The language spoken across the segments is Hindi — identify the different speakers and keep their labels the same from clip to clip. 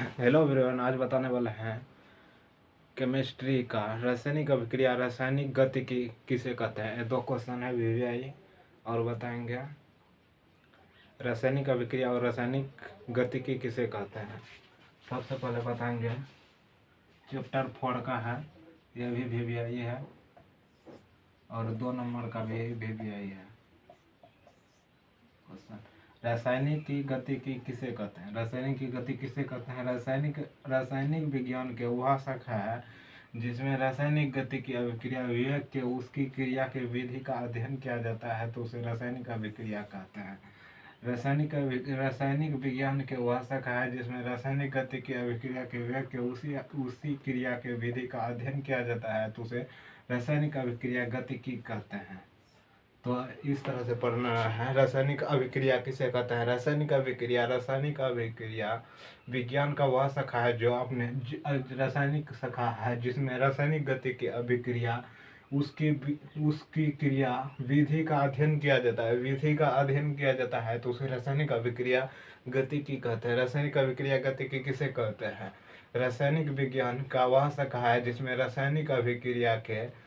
Speaker 1: हेलो एवरीवन, आज बताने वाला है केमिस्ट्री का रासायनिक अभिक्रिया रासायनिक गतिकी किसे कहते हैं। ये दो क्वेश्चन है वीवीआई और बताएंगे रासायनिक अभिक्रिया और रासायनिक गतिकी किसे कहते हैं। सबसे पहले बताएंगे चैप्टर 4 का है, ये भी वीवीआई है और 2 नंबर का भी वीवीआई है क्वेश्चन। रासायनिक की गतिकी किसे कहते हैं। रासायनिक की गति किसे कहते हैं। रासायनिक विज्ञान के वह शाखा है जिसमें रासायनिक गति की अभिक्रिया विवेक के उसकी क्रिया के विधि का अध्ययन किया जाता है तो उसे रासायनिक अभिक्रिया कहते हैं। रासायनिक विज्ञान के वह शाखा है जिसमें रासायनिक गति की अभिक्रिया के विवेक के उसी क्रिया के विधि का अध्ययन किया जाता है तो उसे रासायनिक अभिक्रिया गतिकी कहते हैं। तो इस तरह से पढ़ना है। रासायनिक अभिक्रिया किसे कहते हैं। रासायनिक अभिक्रिया विज्ञान का वह शाखा है जो अपने रासायनिक शाखा है जिसमें रासायनिक गति की अभिक्रिया उसकी क्रिया विधि का अध्ययन किया जाता है। विधि का अध्ययन किया जाता है तो उसे रासायनिक अभिक्रिया गतिकी कहते हैं। रासायनिक अभिक्रिया गतिकी किसे कहते हैं। रासायनिक विज्ञान का वह शाखा है जिसमें रासायनिक अभिक्रिया के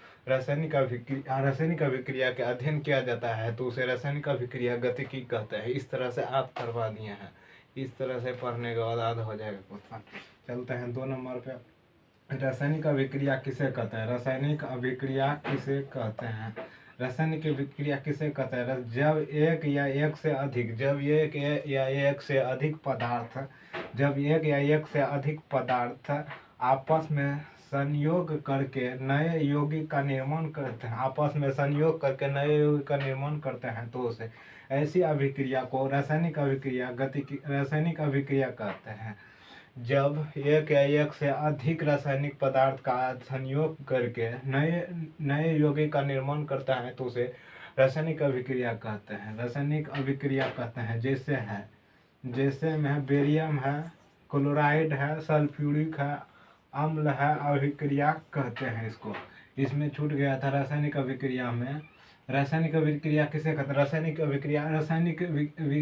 Speaker 1: अध्ययन किया जाता है तो उसे रासायनिक अभिक्रिया गतिकी कहते हैं। इस तरह से आप करवा दिए हैं। इस तरह से पढ़ने के बाद याद हो जाएगा क्वेश्चन। चलते हैं 2 नंबर पे। रासायनिक अभिक्रिया किसे कहते हैं। रासायनिक अभिक्रिया किसे कहते हैं। रासायनिक अभिक्रिया किसे कहते हैं। जब एक या एक से अधिक पदार्थ आपस में संयोग करके नए यौगिक का निर्माण करते हैं तो उसे ऐसी अभिक्रिया को रासायनिक अभिक्रिया कहते हैं। जब एक या एक से अधिक रासायनिक पदार्थ का संयोग करके नए यौगिक का निर्माण करता है तो उसे रासायनिक अभिक्रिया कहते हैं। रासायनिक अभिक्रिया कहते हैं जैसे में बेरियम है, क्लोराइड है, सल्फ्यूरिक है, अम्ल है, अभिक्रिया कहते हैं इसको। इसमें छूट गया था रासायनिक अभिक्रिया में। रासायनिक अभिक्रिया किसे कहते हैं।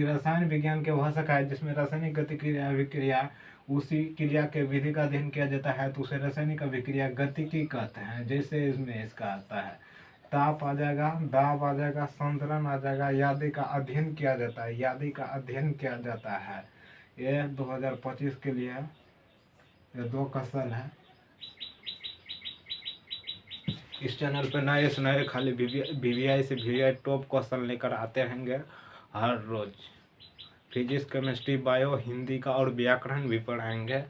Speaker 1: रसायन विज्ञान के वह शाखा है जिसमें रासायनिक गतिक्रिया अभिक्रिया उसी क्रिया के विधि का अध्ययन किया जाता है तो उसे रासायनिक अभिक्रिया गतिकी कहते हैं। जैसे इसमें इसका आता है ताप आ जाएगा, दाब आ जाएगा, संतरण आ जाएगा, यादी का अध्ययन किया जाता है। ये 2025 के लिए ये 2 क्वेश्चन है। इस चैनल पे नए से नए खाली वीवीआई से वीवीआई टॉप क्वेश्चन लेकर आते रहेंगे हर रोज। फिजिक्स, केमिस्ट्री, बायो, हिंदी का और व्याकरण भी पढ़ाएंगे।